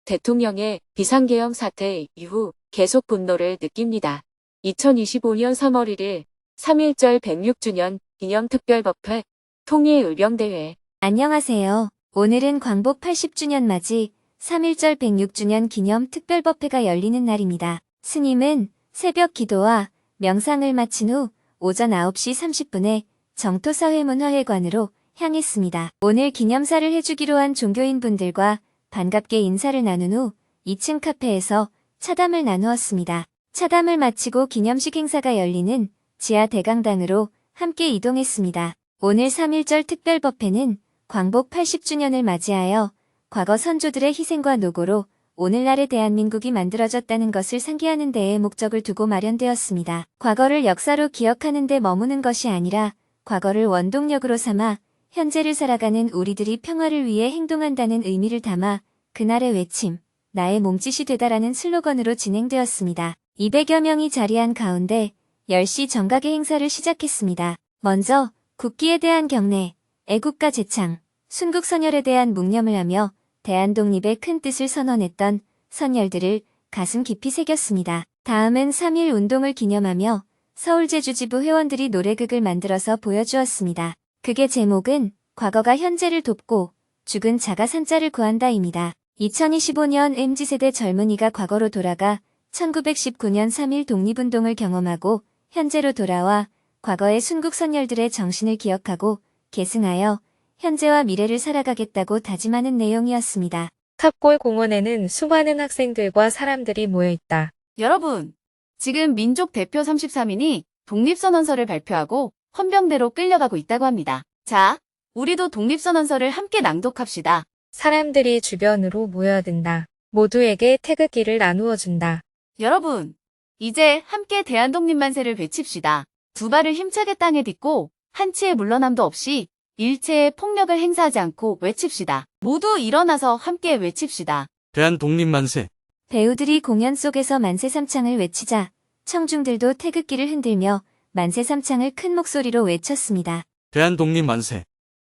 대통령의 비상계엄 사태 이후 계속 분노를 느낍니다. 2025년 3월 1일 3.1절 106주년 기념특별법회 통일의병대회. 안녕하세요. 오늘은 광복 80주년 맞이 3.1절 106주년 기념 특별법회가 열리는 날입니다. 스님은 새벽 기도와 명상을 마친 후 오전 9시 30분에 정토사회문화회관으로 향했습니다. 오늘 기념사를 해주기로 한 종교인분들과 반갑게 인사를 나눈 후 2층 카페에서 차담을 나누었습니다. 차담을 마치고 기념식 행사가 열리는 지하 대강당으로 함께 이동했습니다. 오늘 3.1절 특별법회는 광복 80주년을 맞이하여 과거 선조들의 희생과 노고로 오늘날의 대한민국이 만들어졌다는 것을 상기하는 데에 목적을 두고 마련되었습니다. 과거를 역사로 기억하는 데 머무는 것이 아니라 과거를 원동력으로 삼아 현재를 살아가는 우리들이 평화를 위해 행동한다는 의미를 담아 그날의 외침, 나의 몸짓이 되다라는 슬로건으로 진행되었습니다. 200여 명이 자리한 가운데 10시 정각의 행사를 시작했습니다. 먼저 국기에 대한 경례, 애국가 제창, 순국선열에 대한 묵념을 하며 대한독립의 큰 뜻을 선언했던 선열들을 가슴 깊이 새겼습니다. 다음은 3.1 운동을 기념하며 서울제주지부 회원들이 노래극을 만들어서 보여주었습니다. 극의 제목은 과거가 현재를 돕고 죽은 자가 산자를 구한다입니다. 2025년 MZ세대 젊은이가 과거로 돌아가 1919년 3.1 독립운동을 경험하고 현재로 돌아와 과거의 순국선열들의 정신을 기억하고 계승하여 현재와 미래를 살아가겠다고 다짐하는 내용이었습니다. 탑골 공원에는 수많은 학생들과 사람들이 모여있다. 여러분, 지금 민족 대표 33인이 독립선언서를 발표하고 헌병대로 끌려가고 있다고 합니다. 자, 우리도 독립선언서를 함께 낭독합시다. 사람들이 주변으로 모여든다. 모두에게 태극기를 나누어준다. 여러분, 이제 함께 대한독립만세를 외칩시다. 두 발을 힘차게 땅에 딛고 한치의 물러남도 없이 일체의 폭력을 행사하지 않고 외칩시다. 모두 일어나서 함께 외칩시다. 대한독립만세. 배우들이 공연 속에서 만세 삼창을 외치자 청중들도 태극기를 흔들며 만세 삼창을 큰 목소리로 외쳤습니다. 대한독립만세.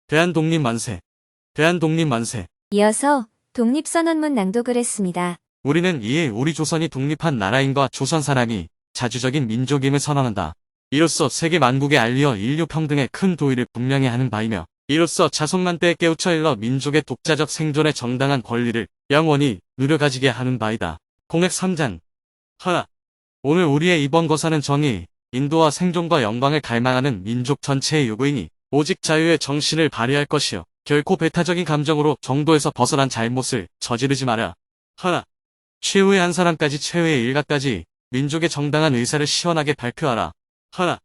대한독립만세. 대한독립만세. 이어서 독립선언문 낭독을 했습니다. 우리는 이에 우리 조선이 독립한 나라임과 조선 사람이 자주적인 민족임을 선언한다. 이로써 세계 만국에 알리어 인류 평등의 큰 도의를 분명히 하는 바이며 이로써 자손만대에 깨우쳐 일러 민족의 독자적 생존의 정당한 권리를 영원히 누려가지게 하는 바이다. 공약 3장. 하나. 오늘 우리의 이번 거사는 정의, 인도와 생존과 영광을 갈망하는 민족 전체의 요구이니 오직 자유의 정신을 발휘할 것이요. 결코 배타적인 감정으로 정도에서 벗어난 잘못을 저지르지 마라. 하나. 최후의 한 사람까지 최후의 일가까지 민족의 정당한 의사를 시원하게 발표하라. 하나.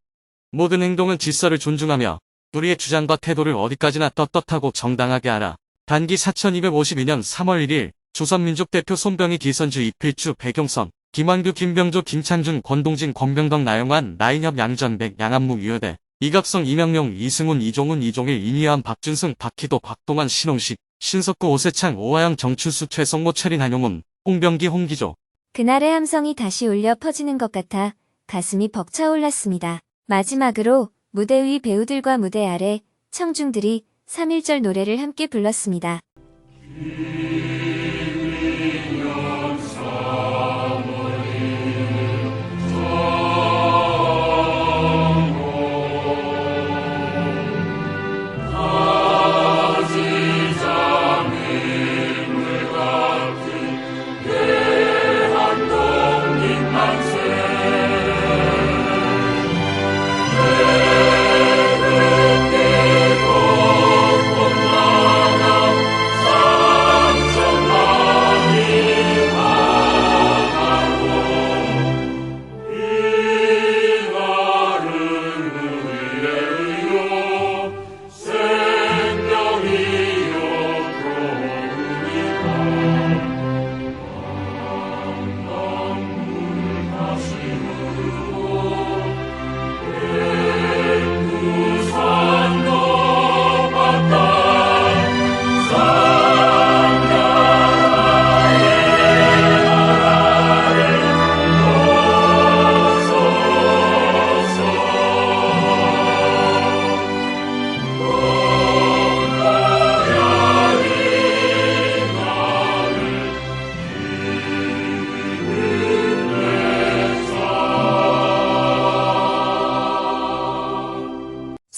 모든 행동은 질서를 존중하며 우리의 주장과 태도를 어디까지나 떳떳하고 정당하게 하라. 단기 4252년 3월 1일 조선민족대표 손병희 기선주 이필주 백용선 김완규 김병조 김창준 권동진 권병덕 나영환 나인협 양전백 양한무 유여대 이갑성 이명용 이승훈 이종훈 이종일 이니암 박준승 박희도 박동환 신홍식 신석구 오세창 오하영 정춘수 최성모 최린 한용운 홍병기 홍기조. 그날의 함성이 다시 울려 퍼지는 것 같아 가슴이 벅차올랐습니다. 마지막으로 무대 위 배우들과 무대 아래 청중들이 3.1절 노래를 함께 불렀습니다.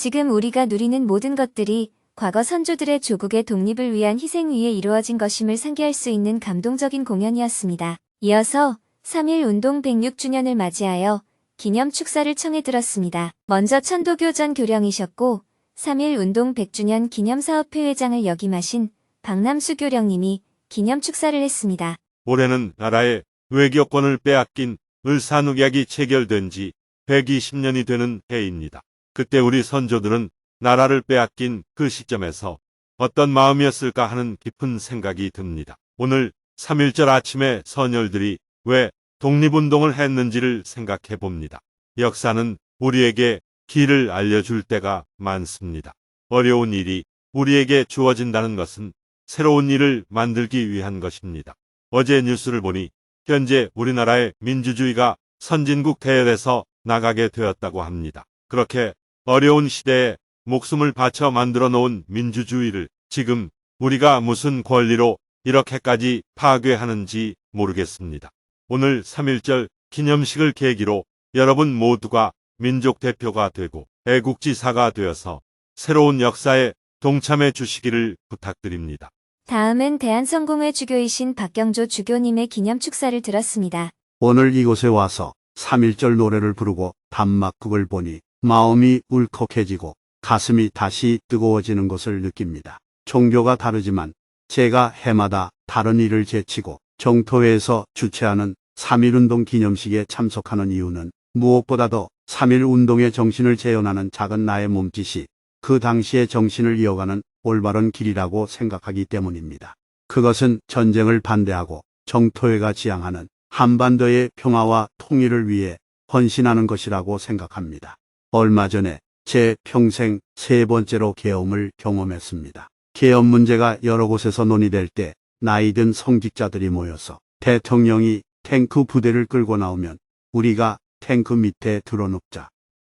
지금 우리가 누리는 모든 것들이 과거 선조들의 조국의 독립을 위한 희생 위에 이루어진 것임을 상기할 수 있는 감동적인 공연이었습니다. 이어서 3.1운동 106주년을 맞이하여 기념 축사를 청해 들었습니다. 먼저 천도교 전 교령이셨고 3.1운동 100주년 기념사업회 회장을 역임하신 박남수 교령님이 기념 축사를 했습니다. 올해는 나라의 외교권을 빼앗긴 을사늑약이 체결된 지 120년이 되는 해입니다. 그때 우리 선조들은 나라를 빼앗긴 그 시점에서 어떤 마음이었을까 하는 깊은 생각이 듭니다. 오늘 3.1절 아침에 선열들이 왜 독립운동을 했는지를 생각해 봅니다. 역사는 우리에게 길을 알려줄 때가 많습니다. 어려운 일이 우리에게 주어진다는 것은 새로운 일을 만들기 위한 것입니다. 어제 뉴스를 보니 현재 우리나라의 민주주의가 선진국 대열에서 나가게 되었다고 합니다. 그렇게 어려운 시대에 목숨을 바쳐 만들어 놓은 민주주의를 지금 우리가 무슨 권리로 이렇게까지 파괴하는지 모르겠습니다. 오늘 3.1절 기념식을 계기로 여러분 모두가 민족 대표가 되고 애국지사가 되어서 새로운 역사에 동참해 주시기를 부탁드립니다. 다음은 대한성공회 주교이신 박경조 주교님의 기념 축사를 들었습니다. 오늘 이곳에 와서 3.1절 노래를 부르고 단막극을 보니 마음이 울컥해지고 가슴이 다시 뜨거워지는 것을 느낍니다. 종교가 다르지만 제가 해마다 다른 일을 제치고 정토회에서 주최하는 3.1운동 기념식에 참석하는 이유는 무엇보다도 3.1운동의 정신을 재현하는 작은 나의 몸짓이 그 당시의 정신을 이어가는 올바른 길이라고 생각하기 때문입니다. 그것은 전쟁을 반대하고 정토회가 지향하는 한반도의 평화와 통일을 위해 헌신하는 것이라고 생각합니다. 얼마 전에 제 평생 3번째로 계엄을 경험했습니다. 계엄 문제가 여러 곳에서 논의될 때 나이든 성직자들이 모여서 대통령이 탱크 부대를 끌고 나오면 우리가 탱크 밑에 들어눕자.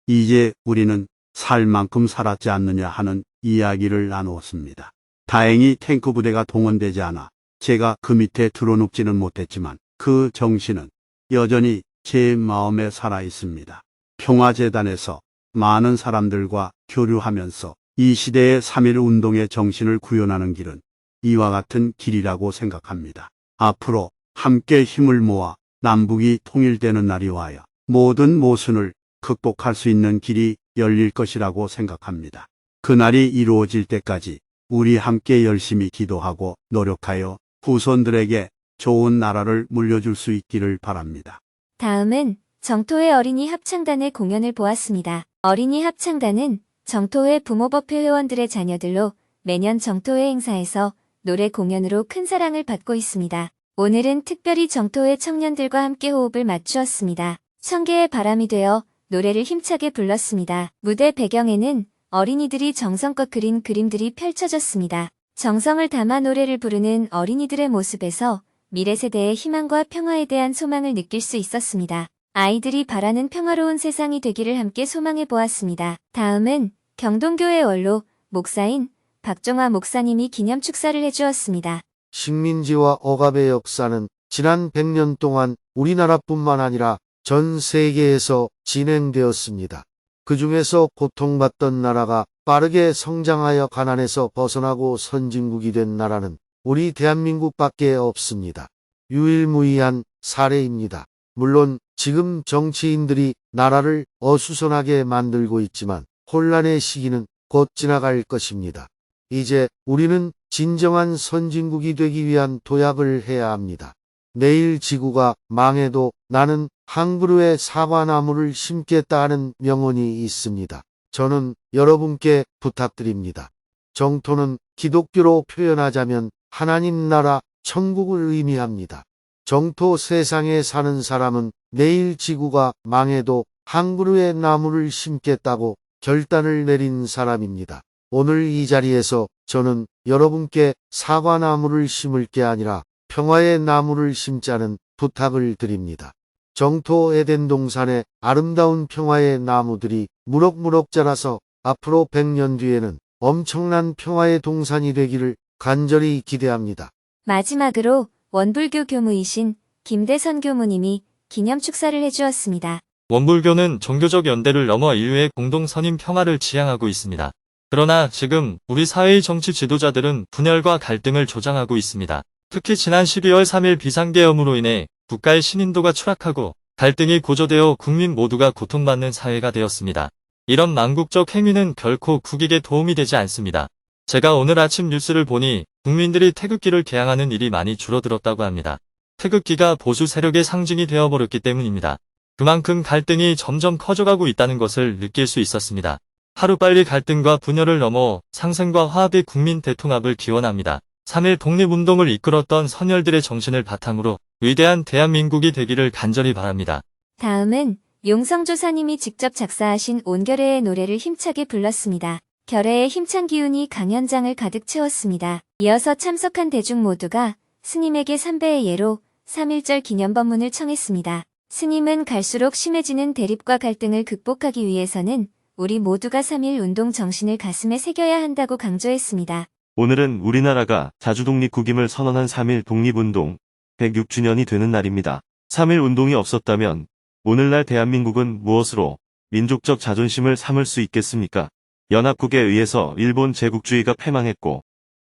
이제 우리는 살 만큼 살았지 않느냐 하는 이야기를 나누었습니다. 다행히 탱크 부대가 동원되지 않아 제가 그 밑에 들어눕지는 못했지만 그 정신은 여전히 제 마음에 살아 있습니다. 평화재단에서 많은 사람들과 교류하면서 이 시대의 3.1운동의 정신을 구현하는 길은 이와 같은 길이라고 생각합니다. 앞으로 함께 힘을 모아 남북이 통일되는 날이 와야 모든 모순을 극복할 수 있는 길이 열릴 것이라고 생각합니다. 그날이 이루어질 때까지 우리 함께 열심히 기도하고 노력하여 후손들에게 좋은 나라를 물려줄 수 있기를 바랍니다. 다음은 정토회 어린이 합창단의 공연을 보았습니다. 어린이 합창단은 정토회 부모법회 회원들의 자녀들로 매년 정토회 행사에서 노래 공연으로 큰 사랑을 받고 있습니다. 오늘은 특별히 정토회 청년들과 함께 호흡을 맞추었습니다. 청개의 바람이 되어 노래를 힘차게 불렀습니다. 무대 배경에는 어린이들이 정성껏 그린 그림들이 펼쳐졌습니다. 정성을 담아 노래를 부르는 어린이들의 모습에서 미래 세대의 희망과 평화에 대한 소망을 느낄 수 있었습니다. 아이들이 바라는 평화로운 세상이 되기를 함께 소망해 보았습니다. 다음은 경동교회 원로 목사인 박종화 목사님이 기념 축사를 해주었습니다. 식민지와 억압의 역사는 지난 100년 동안 우리나라뿐만 아니라 전 세계에서 진행되었습니다. 그 중에서 고통받던 나라가 빠르게 성장하여 가난에서 벗어나고 선진국이 된 나라는 우리 대한민국밖에 없습니다. 유일무이한 사례입니다. 물론 지금 정치인들이 나라를 어수선하게 만들고 있지만 혼란의 시기는 곧 지나갈 것입니다. 이제 우리는 진정한 선진국이 되기 위한 도약을 해야 합니다. 내일 지구가 망해도 나는 한 그루의 사과나무를 심겠다는 명언이 있습니다. 저는 여러분께 부탁드립니다. 정토는 기독교로 표현하자면 하나님 나라 천국을 의미합니다. 정토 세상에 사는 사람은 내일 지구가 망해도 한 그루의 나무를 심겠다고 결단을 내린 사람입니다. 오늘 이 자리에서 저는 여러분께 사과나무를 심을 게 아니라 평화의 나무를 심자는 부탁을 드립니다. 정토 에덴 동산에 아름다운 평화의 나무들이 무럭무럭 자라서 앞으로 100년 뒤에는 엄청난 평화의 동산이 되기를 간절히 기대합니다. 마지막으로 원불교 교무이신 김대선 교무님이 기념 축사를 해주었습니다. 원불교는 종교적 연대를 넘어 인류의 공동 선임 평화를 지향하고 있습니다. 그러나 지금 우리 사회의 정치 지도자들은 분열과 갈등을 조장하고 있습니다. 특히 지난 12월 3일 비상계엄으로 인해 국가의 신인도가 추락하고 갈등이 고조되어 국민 모두가 고통받는 사회가 되었습니다. 이런 망국적 행위는 결코 국익에 도움이 되지 않습니다. 제가 오늘 아침 뉴스를 보니 국민들이 태극기를 개항하는 일이 많이 줄어들었다고 합니다. 태극기가 보수 세력의 상징이 되어버렸기 때문입니다. 그만큼 갈등이 점점 커져가고 있다는 것을 느낄 수 있었습니다. 하루빨리 갈등과 분열을 넘어 상생과 화합의 국민 대통합을 기원합니다. 3.1 독립운동을 이끌었던 선열들의 정신을 바탕으로 위대한 대한민국이 되기를 간절히 바랍니다. 다음은 용성조사님이 직접 작사하신 온결의의 노래를 힘차게 불렀습니다. 결의의 힘찬 기운이 강연장을 가득 채웠습니다. 이어서 참석한 대중 모두가 스님에게 삼배의 예로 3.1절 기념법문을 청했습니다. 스님은 갈수록 심해지는 대립과 갈등을 극복하기 위해서는 우리 모두가 3.1 운동 정신을 가슴에 새겨야 한다고 강조했습니다. 오늘은 우리나라가 자주독립국임을 선언한 3.1 독립운동 106주년이 되는 날입니다. 3.1 운동이 없었다면 오늘날 대한민국은 무엇으로 민족적 자존심을 삼을 수 있겠습니까? 연합국에 의해서 일본 제국주의가 패망했고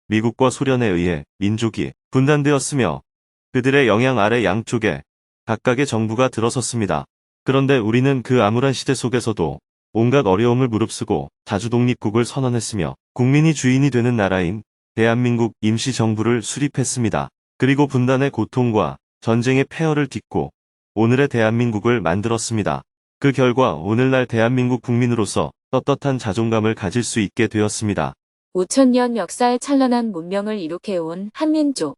미국과 소련에 의해 민족이 분단되었으며 그들의 영향 아래 양쪽에 각각의 정부가 들어섰습니다. 그런데 우리는 그 암울한 시대 속에서도 온갖 어려움을 무릅쓰고 자주독립국을 선언했으며 국민이 주인이 되는 나라인 대한민국 임시정부를 수립했습니다. 그리고 분단의 고통과 전쟁의 폐허를 딛고 오늘의 대한민국을 만들었습니다. 그 결과 오늘날 대한민국 국민으로서 떳떳한 자존감을 가질 수 있게 되었습니다. 5,000년 역사의 찬란한 문명을 이룩해온 한민족.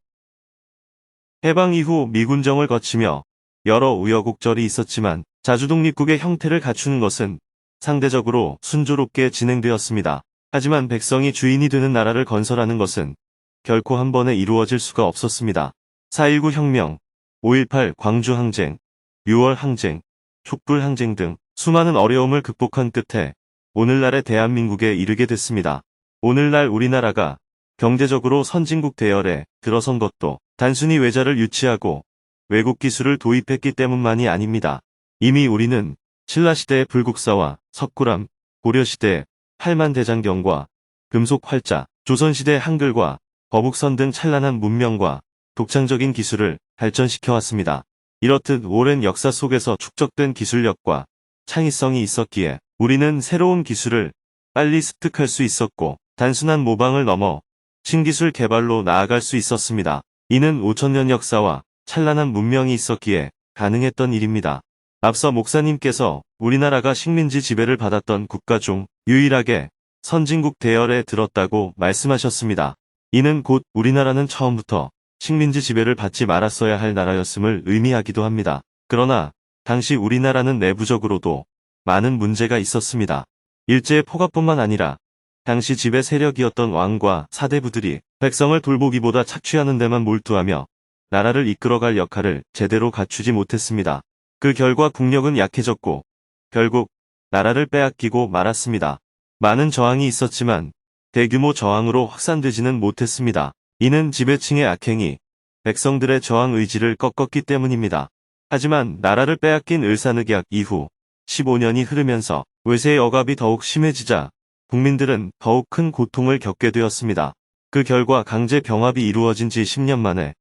해방 이후 미군정을 거치며 여러 우여곡절이 있었지만 자주독립국의 형태를 갖추는 것은 상대적으로 순조롭게 진행되었습니다. 하지만 백성이 주인이 되는 나라를 건설하는 것은 결코 한 번에 이루어질 수가 없었습니다. 4.19 혁명, 5.18 광주항쟁, 6월 항쟁, 촛불항쟁 등 수많은 어려움을 극복한 끝에 오늘날의 대한민국에 이르게 됐습니다. 오늘날 우리나라가 경제적으로 선진국 대열에 들어선 것도 단순히 외자를 유치하고 외국 기술을 도입했기 때문만이 아닙니다. 이미 우리는 신라시대의 불국사와 석굴암, 고려시대의 팔만대장경과 금속활자, 조선시대 한글과 거북선 등 찬란한 문명과 독창적인 기술을 발전시켜왔습니다. 이렇듯 오랜 역사 속에서 축적된 기술력과 창의성이 있었기에 우리는 새로운 기술을 빨리 습득할 수 있었고 단순한 모방을 넘어 신기술 개발로 나아갈 수 있었습니다. 이는 5,000년 역사와 찬란한 문명이 있었기에 가능했던 일입니다. 앞서 목사님께서 우리나라가 식민지 지배를 받았던 국가 중 유일하게 선진국 대열에 들었다고 말씀하셨습니다. 이는 곧 우리나라는 처음부터 식민지 지배를 받지 말았어야 할 나라였음을 의미하기도 합니다. 그러나 당시 우리나라는 내부적으로도 많은 문제가 있었습니다. 일제의 포갑뿐만 아니라 당시 지배 세력이었던 왕과 사대부들이 백성을 돌보기보다 착취하는 데만 몰두하며 나라를 이끌어갈 역할을 제대로 갖추지 못했습니다. 그 결과 국력은 약해졌고 결국 나라를 빼앗기고 말았습니다. 많은 저항이 있었지만 대규모 저항으로 확산되지는 못했습니다. 이는 지배층의 악행이 백성들의 저항 의지를 꺾었기 때문입니다. 하지만 나라를 빼앗긴 을사늑약 이후 15년이 흐르면서 외세의 억압이 더욱 심해지자 국민들은 더욱 큰 고통을 겪게 되었습니다. 그 결과 강제 병합이 이루어진 지 10년 만에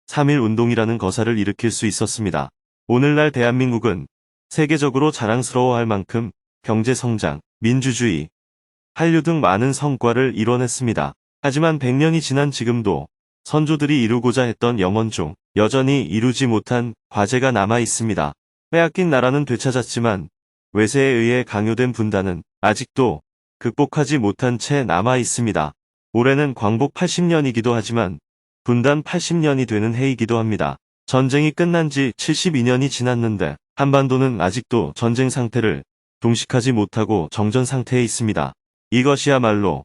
3.1 운동이라는 거사를 일으킬 수 있었습니다. 오늘날 대한민국은 세계적으로 자랑스러워할 만큼 경제성장, 민주주의, 한류 등 많은 성과를 이뤄냈습니다. 하지만 100년이 지난 지금도 선조들이 이루고자 했던 염원 중 여전히 이루지 못한 과제가 남아 있습니다. 빼앗긴 나라는 되찾았지만 외세에 의해 강요된 분단은 아직도 극복하지 못한 채 남아 있습니다. 올해는 광복 80년이기도 하지만 분단 80년이 되는 해이기도 합니다. 전쟁이 끝난 지 72년이 지났는데 한반도는 아직도 전쟁 상태를 종식하지 못하고 정전 상태에 있습니다. 이것이야말로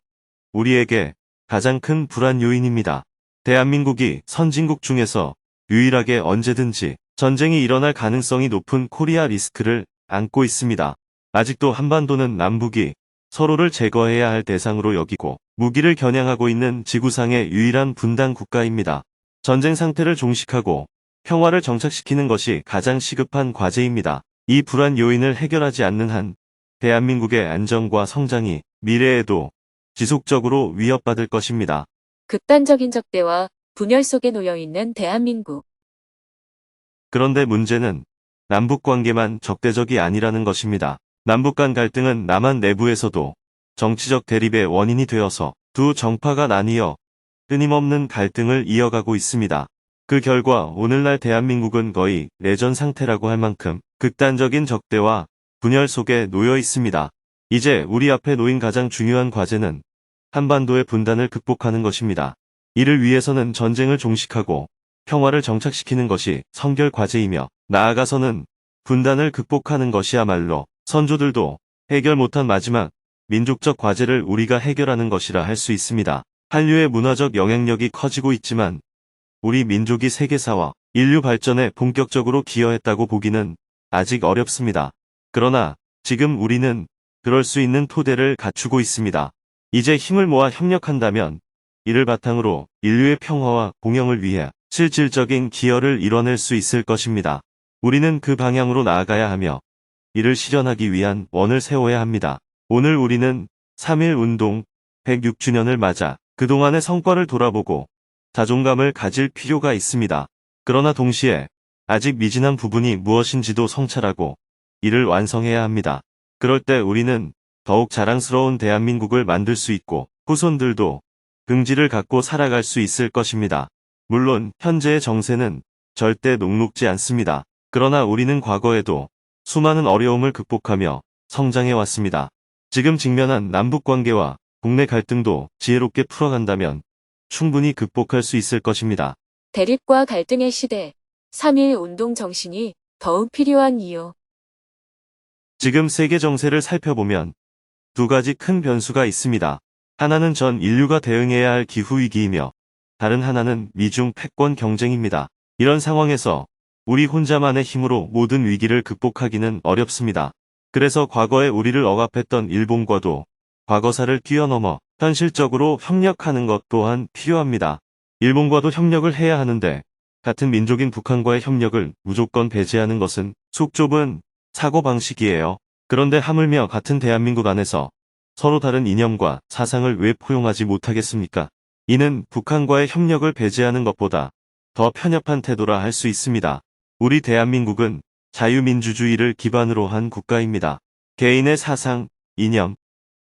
우리에게 가장 큰 불안 요인입니다. 대한민국이 선진국 중에서 유일하게 언제든지 전쟁이 일어날 가능성이 높은 코리아 리스크를 안고 있습니다. 아직도 한반도는 남북이 서로를 제거해야 할 대상으로 여기고 무기를 겨냥하고 있는 지구상의 유일한 분단 국가입니다. 전쟁 상태를 종식하고 평화를 정착시키는 것이 가장 시급한 과제입니다. 이 불안 요인을 해결하지 않는 한 대한민국의 안정과 성장이 미래에도 지속적으로 위협받을 것입니다. 극단적인 적대와 분열 속에 놓여 있는 대한민국. 그런데 문제는 남북 관계만 적대적이 아니라는 것입니다. 남북 간 갈등은 남한 내부에서도 정치적 대립의 원인이 되어서 두 정파가 나뉘어 끊임없는 갈등을 이어가고 있습니다. 그 결과 오늘날 대한민국은 거의 내전 상태라고 할 만큼 극단적인 적대와 분열 속에 놓여 있습니다. 이제 우리 앞에 놓인 가장 중요한 과제는 한반도의 분단을 극복하는 것입니다. 이를 위해서는 전쟁을 종식하고 평화를 정착시키는 것이 선결 과제이며 나아가서는 분단을 극복하는 것이야말로 선조들도 해결 못한 마지막 민족적 과제를 우리가 해결하는 것이라 할 수 있습니다. 한류의 문화적 영향력이 커지고 있지만 우리 민족이 세계사와 인류 발전에 본격적으로 기여했다고 보기는 아직 어렵습니다. 그러나 지금 우리는 그럴 수 있는 토대를 갖추고 있습니다. 이제 힘을 모아 협력한다면 이를 바탕으로 인류의 평화와 공영을 위해 실질적인 기여를 이뤄낼 수 있을 것입니다. 우리는 그 방향으로 나아가야 하며 이를 실현하기 위한 원을 세워야 합니다. 오늘 우리는 3.1 운동 106주년을 맞아 그동안의 성과를 돌아보고 자존감을 가질 필요가 있습니다. 그러나 동시에 아직 미진한 부분이 무엇인지도 성찰하고 이를 완성해야 합니다. 그럴 때 우리는 더욱 자랑스러운 대한민국을 만들 수 있고 후손들도 긍지를 갖고 살아갈 수 있을 것입니다. 물론 현재의 정세는 절대 녹록지 않습니다. 그러나 우리는 과거에도 수많은 어려움을 극복하며 성장해 왔습니다. 지금 직면한 남북 관계와 국내 갈등도 지혜롭게 풀어간다면 충분히 극복할 수 있을 것입니다. 대립과 갈등의 시대. 3.1 운동 정신이 더욱 필요한 이유. 지금 세계 정세를 살펴보면 두 가지 큰 변수가 있습니다. 하나는 전 인류가 대응해야 할 기후위기이며 다른 하나는 미중 패권 경쟁입니다. 이런 상황에서 우리 혼자만의 힘으로 모든 위기를 극복하기는 어렵습니다. 그래서 과거에 우리를 억압했던 일본과도 과거사를 뛰어넘어 현실적으로 협력하는 것 또한 필요합니다. 일본과도 협력을 해야 하는데 같은 민족인 북한과의 협력을 무조건 배제하는 것은 속 좁은 사고방식이에요. 그런데 하물며 같은 대한민국 안에서 서로 다른 이념과 사상을 왜 포용하지 못하겠습니까? 이는 북한과의 협력을 배제하는 것보다 더 편협한 태도라 할 수 있습니다. 우리 대한민국은 자유민주주의를 기반으로 한 국가입니다. 개인의 사상, 이념,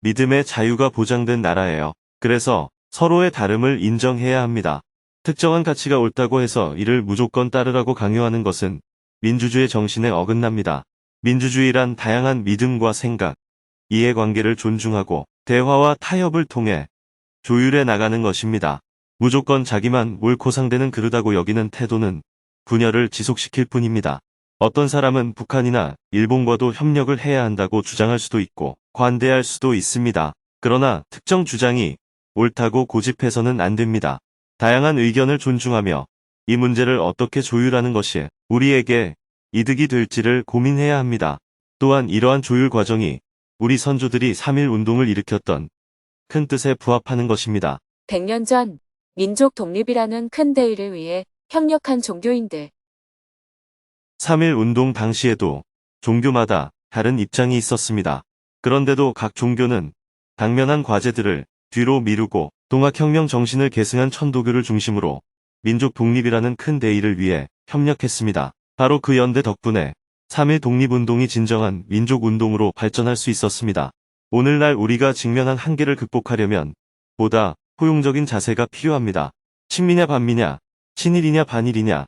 믿음의 자유가 보장된 나라예요. 그래서 서로의 다름을 인정해야 합니다. 특정한 가치가 옳다고 해서 이를 무조건 따르라고 강요하는 것은 민주주의 정신에 어긋납니다. 민주주의란 다양한 믿음과 생각, 이해관계를 존중하고 대화와 타협을 통해 조율해 나가는 것입니다. 무조건 자기만 옳고 상대는 그르다고 여기는 태도는 분열을 지속시킬 뿐입니다. 어떤 사람은 북한이나 일본과도 협력을 해야 한다고 주장할 수도 있고 관대할 수도 있습니다. 그러나 특정 주장이 옳다고 고집해서는 안 됩니다. 다양한 의견을 존중하며 이 문제를 어떻게 조율하는 것이 우리에게 이득이 될지를 고민해야 합니다. 또한 이러한 조율 과정이 우리 선조들이 3.1 운동을 일으켰던 큰 뜻에 부합하는 것입니다. 100년 전 민족 독립이라는 큰 대의를 위해 협력한 종교인들. 3.1 운동 당시에도 종교마다 다른 입장이 있었습니다. 그런데도 각 종교는 당면한 과제들을 뒤로 미루고 동학혁명 정신을 계승한 천도교를 중심으로 민족 독립이라는 큰 대의를 위해 협력했습니다. 바로 그 연대 덕분에 3.1 독립운동이 진정한 민족운동으로 발전할 수 있었습니다. 오늘날 우리가 직면한 한계를 극복하려면 보다 포용적인 자세가 필요합니다. 친미냐 반미냐, 친일이냐 반일이냐,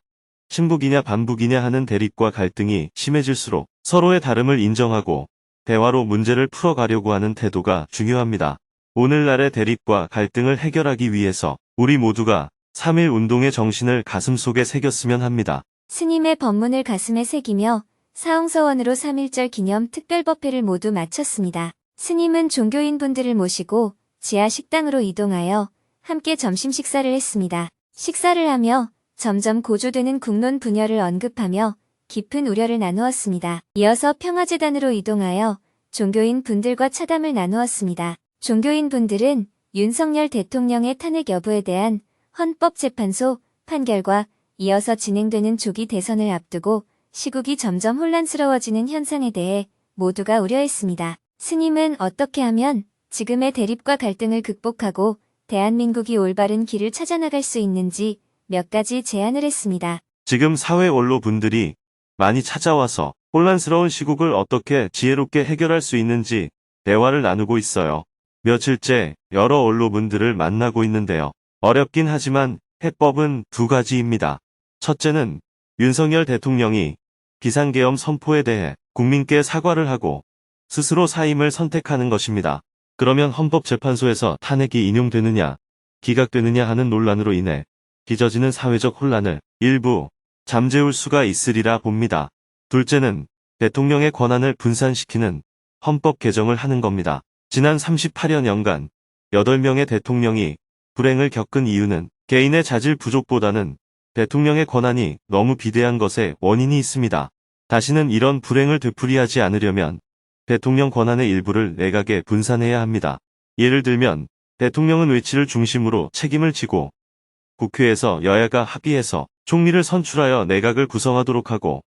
친북이냐 반북이냐 하는 대립과 갈등이 심해질수록 서로의 다름을 인정하고 대화로 문제를 풀어가려고 하는 태도가 중요합니다. 오늘날의 대립과 갈등을 해결하기 위해서 우리 모두가 3.1 운동의 정신을 가슴속에 새겼으면 합니다. 스님의 법문을 가슴에 새기며 사홍서원으로 3.1절 기념 특별법회를 모두 마쳤습니다. 스님은 종교인분들을 모시고 지하 식당으로 이동하여 함께 점심 식사를 했습니다. 식사를 하며 점점 고조되는 국론 분열을 언급하며 깊은 우려를 나누었습니다. 이어서 평화재단으로 이동하여 종교인 분들과 차담을 나누었습니다. 종교인 분들은 윤석열 대통령의 탄핵 여부에 대한 헌법재판소 판결과 이어서 진행되는 조기 대선을 앞두고 시국이 점점 혼란스러워지는 현상에 대해 모두가 우려했습니다. 스님은 어떻게 하면 지금의 대립과 갈등을 극복하고 대한민국이 올바른 길을 찾아나갈 수 있는지 몇 가지 제안을 했습니다. 지금 사회 원로분들이 많이 찾아와서 혼란스러운 시국을 어떻게 지혜롭게 해결할 수 있는지 대화를 나누고 있어요. 며칠째 여러 원로분들을 만나고 있는데요. 어렵긴 하지만 해법은 두 가지입니다. 첫째는 윤석열 대통령이 비상계엄 선포에 대해 국민께 사과를 하고 스스로 사임을 선택하는 것입니다. 그러면 헌법재판소에서 탄핵이 인용되느냐, 기각되느냐 하는 논란으로 인해 빚어지는 사회적 혼란을 일부 잠재울 수가 있으리라 봅니다. 둘째는 대통령의 권한을 분산시키는 헌법 개정을 하는 겁니다. 지난 38여 년간 8명의 대통령이 불행을 겪은 이유는 개인의 자질 부족보다는 대통령의 권한이 너무 비대한 것에 원인이 있습니다. 다시는 이런 불행을 되풀이하지 않으려면 대통령 권한의 일부를 내각에 분산해야 합니다. 예를 들면 대통령은 외치를 중심으로 책임을 지고 국회에서 여야가 합의해서 총리를 선출하여 내각을 구성하도록 하고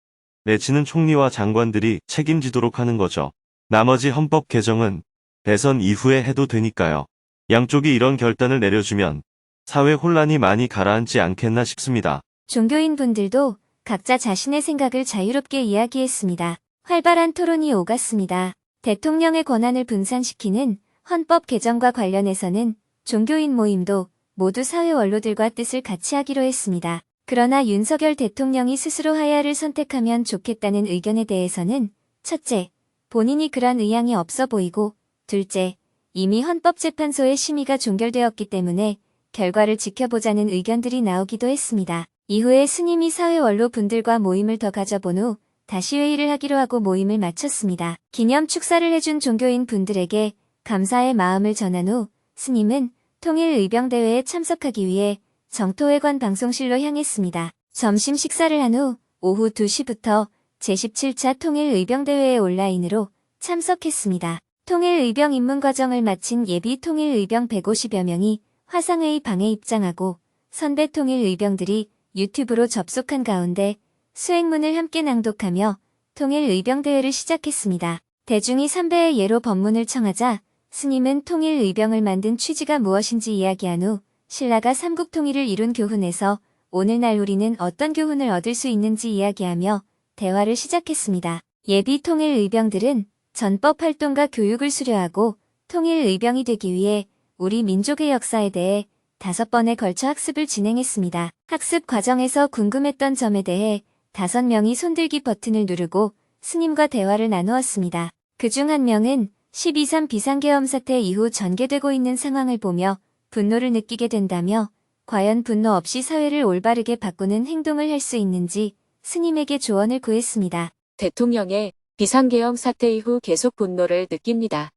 내치는 총리와 장관들이 책임지도록 하는 거죠. 나머지 헌법 개정은 대선 이후에 해도 되니까요. 양쪽이 이런 결단을 내려주면 사회 혼란이 많이 가라앉지 않겠나 싶습니다. 종교인분들도 각자 자신의 생각을 자유롭게 이야기했습니다. 활발한 토론이 오갔습니다. 대통령의 권한을 분산시키는 헌법 개정과 관련해서는 종교인 모임도 모두 사회 원로들과 뜻을 같이 하기로 했습니다. 그러나 윤석열 대통령이 스스로 하야를 선택하면 좋겠다는 의견에 대해서는 첫째, 본인이 그런 의향이 없어 보이고 둘째, 이미 헌법재판소의 심의가 종결되었기 때문에 결과를 지켜보자는 의견들이 나오기도 했습니다. 이후에 스님이 사회 원로 분들과 모임을 더 가져본 후 다시 회의를 하기로 하고 모임을 마쳤습니다. 기념 축사를 해준 종교인 분들에게 감사의 마음을 전한 후 스님은 통일의병대회에 참석하기 위해 정토회관 방송실로 향했습니다. 점심 식사를 한 후 오후 2시부터 제17차 통일의병대회에 온라인으로 참석했습니다. 통일의병 입문 과정을 마친 예비 통일의병 150여 명이 화상회의 방에 입장하고 선배 통일의병들이 유튜브로 접속한 가운데 수행문을 함께 낭독하며 통일의병대회를 시작했습니다. 대중이 삼배의 예로 법문을 청하자 스님은 통일의병을 만든 취지가 무엇인지 이야기한 후 신라가 삼국통일을 이룬 교훈에서 오늘날 우리는 어떤 교훈을 얻을 수 있는지 이야기하며 대화를 시작했습니다. 예비 통일의병들은 전법 활동과 교육을 수료하고 통일의병이 되기 위해 우리 민족의 역사에 대해 5번에 걸쳐 학습을 진행했습니다. 학습 과정에서 궁금했던 점에 대해 5명이 손들기 버튼을 누르고 스님과 대화를 나누었습니다. 그중 한 명은 12.3 비상계엄 사태 이후 전개되고 있는 상황을 보며 분노를 느끼게 된다며 과연 분노 없이 사회를 올바르게 바꾸는 행동을 할 수 있는지 스님에게 조언을 구했습니다. 대통령의 비상계엄 사태 이후 계속 분노를 느낍니다.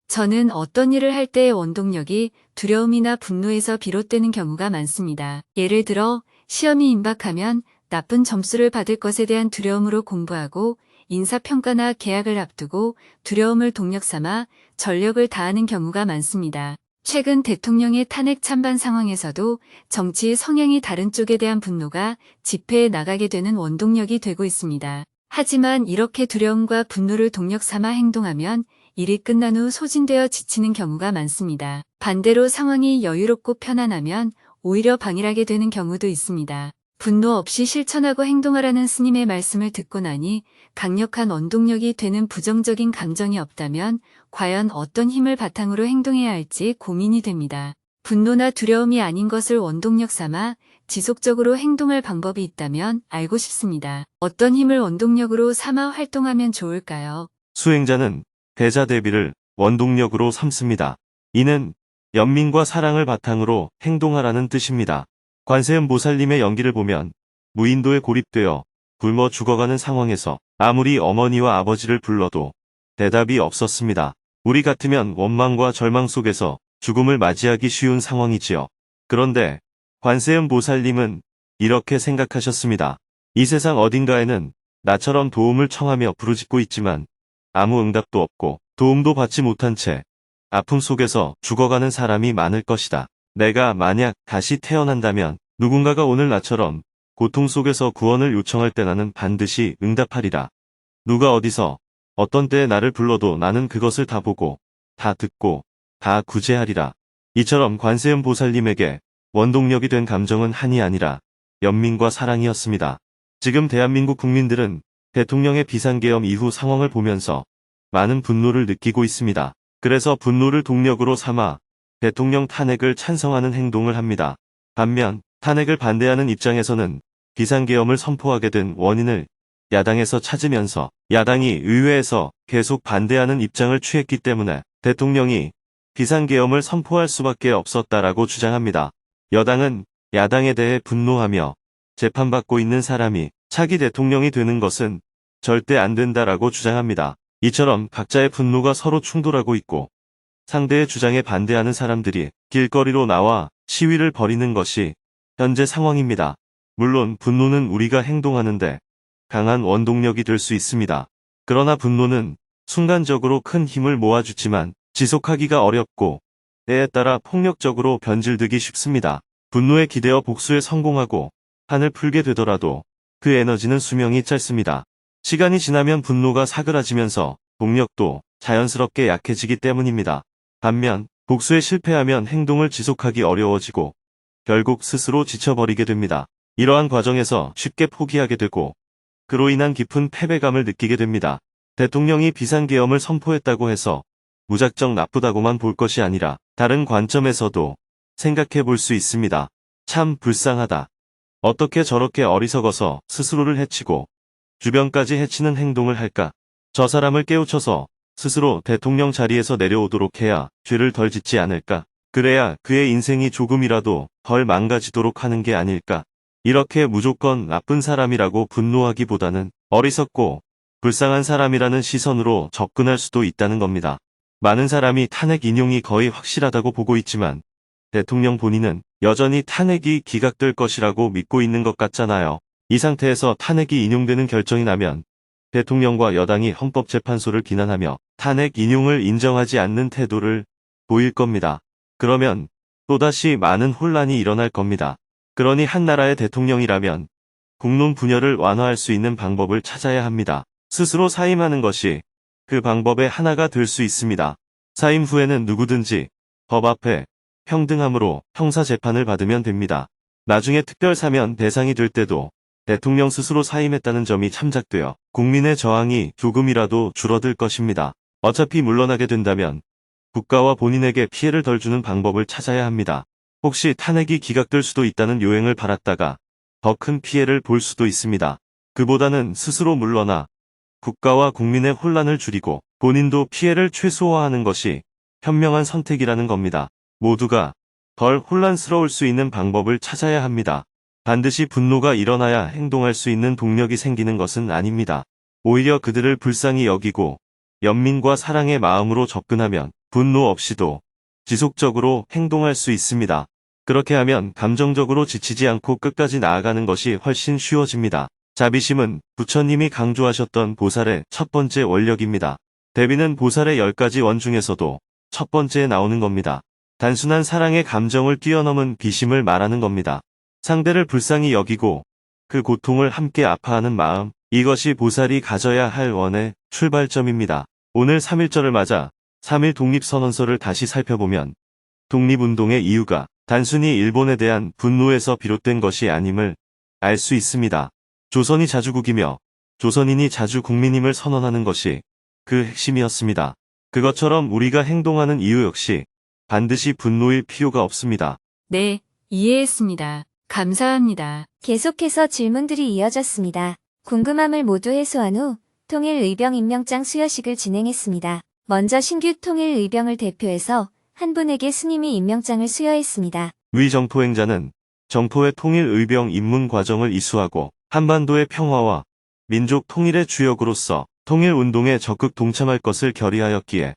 저는 어떤 일을 할 때의 원동력이 두려움이나 분노에서 비롯되는 경우가 많습니다. 예를 들어 시험이 임박하면 나쁜 점수를 받을 것에 대한 두려움으로 공부하고 인사평가나 계약을 앞두고 두려움을 동력 삼아 전력을 다하는 경우가 많습니다. 최근 대통령의 탄핵 찬반 상황에서도 정치의 성향이 다른 쪽에 대한 분노가 집회에 나가게 되는 원동력이 되고 있습니다. 하지만 이렇게 두려움과 분노를 동력 삼아 행동하면 일이 끝난 후 소진되어 지치는 경우가 많습니다. 반대로 상황이 여유롭고 편안하면 오히려 방일하게 되는 경우도 있습니다. 분노 없이 실천하고 행동하라는 스님의 말씀을 듣고 나니 강력한 원동력이 되는 부정적인 감정이 없다면 과연 어떤 힘을 바탕으로 행동해야 할지 고민이 됩니다. 분노나 두려움이 아닌 것을 원동력 삼아 지속적으로 행동할 방법이 있다면 알고 싶습니다. 어떤 힘을 원동력으로 삼아 활동하면 좋을까요? 수행자는 대자 대비를 원동력으로 삼습니다. 이는 연민과 사랑을 바탕으로 행동하라는 뜻입니다. 관세음 보살님의 연기를 보면 무인도에 고립되어 굶어 죽어가는 상황에서 아무리 어머니와 아버지를 불러도 대답이 없었습니다. 우리 같으면 원망과 절망 속에서 죽음을 맞이하기 쉬운 상황이지요. 그런데 관세음 보살님은 이렇게 생각하셨습니다. 이 세상 어딘가에는 나처럼 도움을 청하며 부르짖고 있지만 아무 응답도 없고 도움도 받지 못한 채 아픔 속에서 죽어가는 사람이 많을 것이다. 내가 만약 다시 태어난다면 누군가가 오늘 나처럼 고통 속에서 구원을 요청할 때 나는 반드시 응답하리라. 누가 어디서 어떤 때에 나를 불러도 나는 그것을 다 보고 다 듣고 다 구제하리라. 이처럼 관세음 보살님에게 원동력이 된 감정은 한이 아니라 연민과 사랑이었습니다. 지금 대한민국 국민들은 대통령의 비상계엄 이후 상황을 보면서 많은 분노를 느끼고 있습니다. 그래서 분노를 동력으로 삼아 대통령 탄핵을 찬성하는 행동을 합니다. 반면 탄핵을 반대하는 입장에서는 비상계엄을 선포하게 된 원인을 야당에서 찾으면서 야당이 의회에서 계속 반대하는 입장을 취했기 때문에 대통령이 비상계엄을 선포할 수밖에 없었다라고 주장합니다. 여당은 야당에 대해 분노하며 재판받고 있는 사람이 차기 대통령이 되는 것은 절대 안 된다라고 주장합니다. 이처럼 각자의 분노가 서로 충돌하고 있고 상대의 주장에 반대하는 사람들이 길거리로 나와 시위를 벌이는 것이 현재 상황입니다. 물론 분노는 우리가 행동하는데 강한 원동력이 될 수 있습니다. 그러나 분노는 순간적으로 큰 힘을 모아주지만 지속하기가 어렵고 때에 따라 폭력적으로 변질되기 쉽습니다. 분노에 기대어 복수에 성공하고 판을 풀게 되더라도 그 에너지는 수명이 짧습니다. 시간이 지나면 분노가 사그라지면서 동력도 자연스럽게 약해지기 때문입니다. 반면 복수에 실패하면 행동을 지속하기 어려워지고 결국 스스로 지쳐버리게 됩니다. 이러한 과정에서 쉽게 포기하게 되고 그로 인한 깊은 패배감을 느끼게 됩니다. 대통령이 비상계엄을 선포했다고 해서 무작정 나쁘다고만 볼 것이 아니라 다른 관점에서도 생각해 볼 수 있습니다. 참 불쌍하다. 어떻게 저렇게 어리석어서 스스로를 해치고 주변까지 해치는 행동을 할까? 저 사람을 깨우쳐서 스스로 대통령 자리에서 내려오도록 해야 죄를 덜 짓지 않을까? 그래야 그의 인생이 조금이라도 덜 망가지도록 하는 게 아닐까? 이렇게 무조건 나쁜 사람이라고 분노하기보다는 어리석고 불쌍한 사람이라는 시선으로 접근할 수도 있다는 겁니다. 많은 사람이 탄핵 인용이 거의 확실하다고 보고 있지만 대통령 본인은 여전히 탄핵이 기각될 것이라고 믿고 있는 것 같잖아요. 이 상태에서 탄핵이 인용되는 결정이 나면 대통령과 여당이 헌법재판소를 비난하며 탄핵 인용을 인정하지 않는 태도를 보일 겁니다. 그러면 또다시 많은 혼란이 일어날 겁니다. 그러니 한 나라의 대통령이라면 국론 분열을 완화할 수 있는 방법을 찾아야 합니다. 스스로 사임하는 것이 그 방법의 하나가 될 수 있습니다. 사임 후에는 누구든지 법 앞에 평등함으로 형사재판을 받으면 됩니다. 나중에 특별사면 대상이 될 때도 대통령 스스로 사임했다는 점이 참작되어 국민의 저항이 조금이라도 줄어들 것입니다. 어차피 물러나게 된다면 국가와 본인에게 피해를 덜 주는 방법을 찾아야 합니다. 혹시 탄핵이 기각될 수도 있다는 요행을 바랐다가 더 큰 피해를 볼 수도 있습니다. 그보다는 스스로 물러나 국가와 국민의 혼란을 줄이고 본인도 피해를 최소화하는 것이 현명한 선택이라는 겁니다. 모두가 덜 혼란스러울 수 있는 방법을 찾아야 합니다. 반드시 분노가 일어나야 행동할 수 있는 동력이 생기는 것은 아닙니다. 오히려 그들을 불쌍히 여기고 연민과 사랑의 마음으로 접근하면 분노 없이도 지속적으로 행동할 수 있습니다. 그렇게 하면 감정적으로 지치지 않고 끝까지 나아가는 것이 훨씬 쉬워집니다. 자비심은 부처님이 강조하셨던 보살의 첫 번째 원력입니다. 대비는 보살의 10가지 원 중에서도 첫 번째에 나오는 겁니다. 단순한 사랑의 감정을 뛰어넘은 비심을 말하는 겁니다. 상대를 불쌍히 여기고 그 고통을 함께 아파하는 마음, 이것이 보살이 가져야 할 원의 출발점입니다. 오늘 3.1절을 맞아 3.1 독립선언서를 다시 살펴보면 독립운동의 이유가 단순히 일본에 대한 분노에서 비롯된 것이 아님을 알 수 있습니다. 조선이 자주국이며 조선인이 자주국민임을 선언하는 것이 그 핵심이었습니다. 그것처럼 우리가 행동하는 이유 역시 반드시 분노일 필요가 없습니다. 네, 이해했습니다. 감사합니다. 계속해서 질문들이 이어졌습니다. 궁금함을 모두 해소한 후 통일의병 임명장 수여식을 진행했습니다. 먼저 신규 통일의병을 대표해서 한 분에게 스님이 임명장을 수여했습니다. 위 정포행자는 정포의 통일의병 입문 과정을 이수하고 한반도의 평화와 민족 통일의 주역으로서 통일운동에 적극 동참할 것을 결의하였기에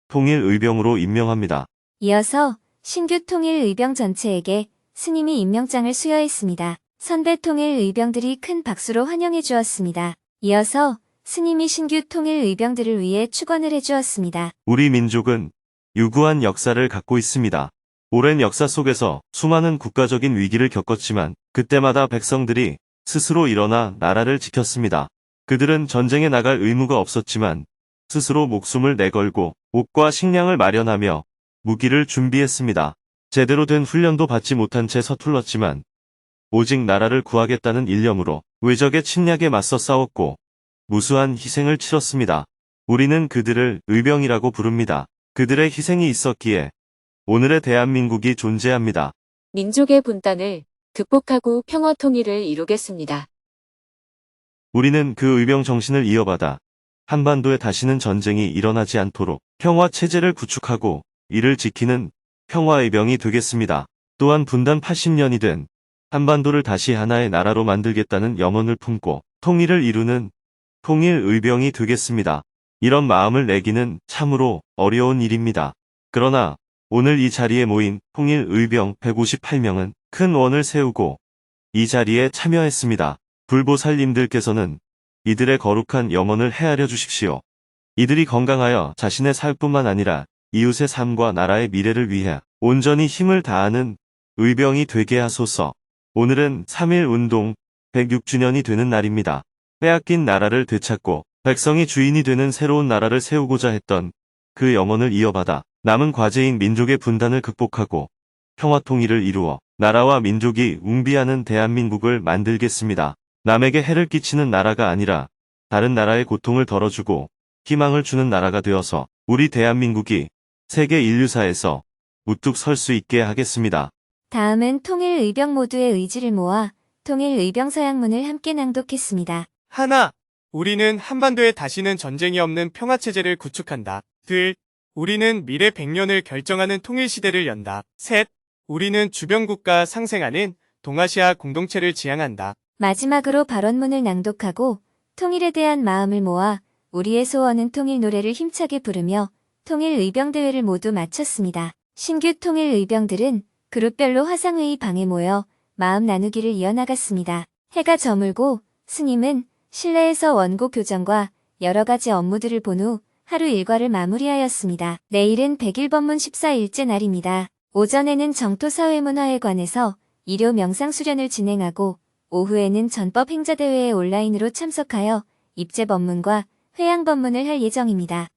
통일의병으로 임명합니다. 이어서 신규 통일의병 전체에게 스님이 임명장을 수여했습니다. 선배 통일의병들이 큰 박수로 환영해 주었습니다. 이어서 스님이 신규 통일의병들을 위해 축원을 해주었습니다. 우리 민족은 유구한 역사를 갖고 있습니다. 오랜 역사 속에서 수많은 국가적인 위기를 겪었지만 그때마다 백성들이 스스로 일어나 나라를 지켰습니다. 그들은 전쟁에 나갈 의무가 없었지만 스스로 목숨을 내걸고 옷과 식량을 마련하며 무기를 준비했습니다. 제대로 된 훈련도 받지 못한 채 서툴렀지만 오직 나라를 구하겠다는 일념으로 외적의 침략에 맞서 싸웠고 무수한 희생을 치렀습니다. 우리는 그들을 의병이라고 부릅니다. 그들의 희생이 있었기에 오늘의 대한민국이 존재합니다. 민족의 분단을 극복하고 평화 통일을 이루겠습니다. 우리는 그 의병 정신을 이어받아 한반도에 다시는 전쟁이 일어나지 않도록 평화 체제를 구축하고 이를 지키는 평화의병이 되겠습니다. 또한 분단 80년이 된 한반도를 다시 하나의 나라로 만들겠다는 염원을 품고 통일을 이루는 통일의병이 되겠습니다. 이런 마음을 내기는 참으로 어려운 일입니다. 그러나 오늘 이 자리에 모인 통일의병 158명은 큰 원을 세우고 이 자리에 참여했습니다. 불보살님들께서는 이들의 거룩한 염원을 헤아려 주십시오. 이들이 건강하여 자신의 삶뿐만 아니라 이웃의 삶과 나라의 미래를 위해 온전히 힘을 다하는 의병이 되게 하소서. 오늘은 3.1 운동 106주년이 되는 날입니다. 빼앗긴 나라를 되찾고 백성이 주인이 되는 새로운 나라를 세우고자 했던 그 염원을 이어받아 남은 과제인 민족의 분단을 극복하고 평화 통일을 이루어 나라와 민족이 웅비하는 대한민국을 만들겠습니다. 남에게 해를 끼치는 나라가 아니라 다른 나라의 고통을 덜어주고 희망을 주는 나라가 되어서 우리 대한민국이 세계 인류사에서 우뚝 설 수 있게 하겠습니다. 다음은 통일의병 모두의 의지를 모아 통일의병 서약문을 함께 낭독했습니다. 하나, 우리는 한반도에 다시는 전쟁이 없는 평화체제를 구축한다. 둘, 우리는 미래 100년을 결정하는 통일시대를 연다. 셋, 우리는 주변국가 상생하는 동아시아 공동체를 지향한다. 마지막으로 발언문을 낭독하고 통일에 대한 마음을 모아 우리의 소원은 통일 노래를 힘차게 부르며 통일의병대회를 모두 마쳤습니다. 신규 통일의병들은 그룹별로 화상회의 방에 모여 마음 나누기를 이어나갔습니다. 해가 저물고 스님은 실내에서 원고 교정과 여러 가지 업무들을 본 후 하루 일과를 마무리하였습니다. 내일은 100일 법문 14일째 날입니다. 오전에는 정토사회문화회관에서 일요 명상 수련을 진행하고 오후에는 전법 행자대회에 온라인으로 참석하여 입제 법문과 회양 법문을 할 예정입니다.